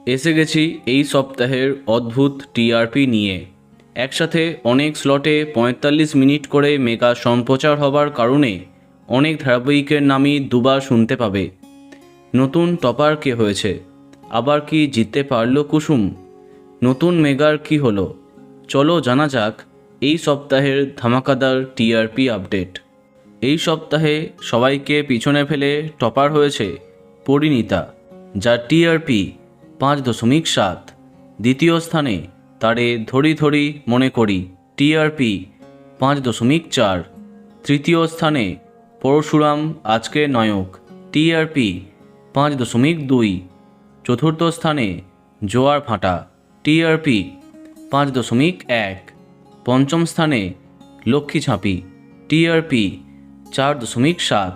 এসে গেছি এই সপ্তাহের অদ্ভুত টিআরপি নিয়ে। একসাথে অনেক স্লটে ৪৫ মিনিট করে মেগা সম্প্রচার হবার কারণে অনেক ধারাবাহিকের নামই দুবার শুনতে পাবে। নতুন টপার কে হয়েছে? আবার কি জিততে পারল কুসুম? নতুন মেগার কি হলো? চলো জানা যাক এই সপ্তাহের ধামাকাদার টিআরপি আপডেট। এই সপ্তাহে সবাইকে পিছনে ফেলে টপার হয়েছে পরিণীতা, যার টিআরপি ৫.৭। দ্বিতীয় স্থানে তারে ধরি ধরি মনে করি, টিআরপি ৫.৪। তৃতীয় স্থানে পরশুরাম আজকের নায়ক, টিআরপি ৫.২। চতুর্থ স্থানে জোয়ার ভাটা, টিআরপি ৫.১। পঞ্চম স্থানে লক্ষ্মী ঝাঁপি, টিআরপি ৪.৭।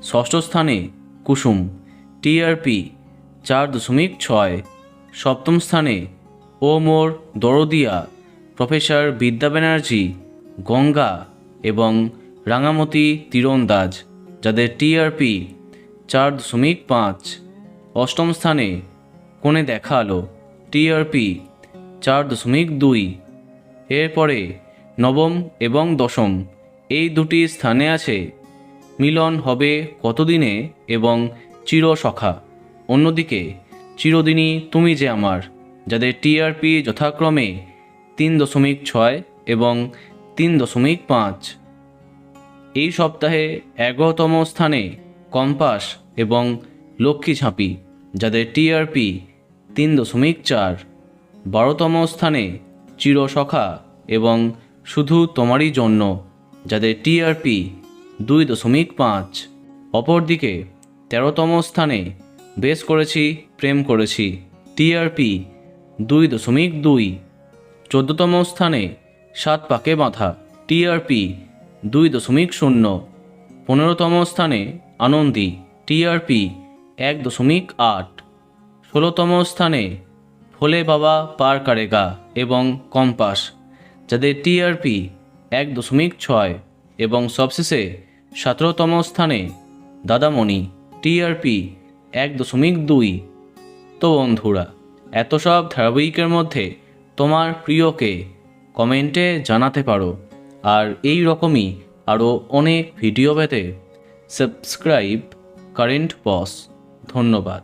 ষষ্ঠ স্থানে কুসুম, টিআরপি ৪.৬। সপ্তম স্থানে ও মোর দরদিয়া, প্রফেসর বিদ্যা ব্যানার্জি, গঙ্গা এবং রাঙামতি তীরন্দাজ, যাদের টিআরপি ৪.৫। অষ্টম স্থানে কোণে দেখা আলো, টিআরপি ৪.২। এরপরে নবম এবং দশম এই দুটি স্থানে আছে মিলন হবে কতদিনে এবং চিরসখা, অন্যদিকে চিরদিনই তুমি যে আমার, যাদের টিআরপি যথাক্রমে ৩.৬ এবং ৩.৫। এই সপ্তাহে ১১তম স্থানে কম্পাস এবং লক্ষ্মী ঝাঁপি, যাদের টিআরপি ৩.৪। ১২তম স্থানে চিরসখা এবং শুধু তোমারই জন্য, যাদের টিআরপি ২.৫। অপরদিকে ১৩তম স্থানে বেশ করেছি প্রেম করেছি, টিআরপি ২.২। ১৪তম স্থানে সাত পাকে বাঁধা, টিআরপি ২.০। ১৫তম স্থানে আনন্দী, টিআরপি ১.৮। ১৬তম স্থানে ভোলে বাবা পার কারেগা এবং কম্পাস, যাদের টিআরপি ১.৬। এবং সবশেষে ১৭তম স্থানে দাদামণি, টিআরপি ১.২। তো বন্ধুরা, এত সব ধারাবাহিকের মধ্যে তোমার প্রিয়কে কমেন্টে জানাতে পারো। আর এই রকমই আরও অনেক ভিডিও পেতে সাবস্ক্রাইব কারেন্ট বস। ধন্যবাদ।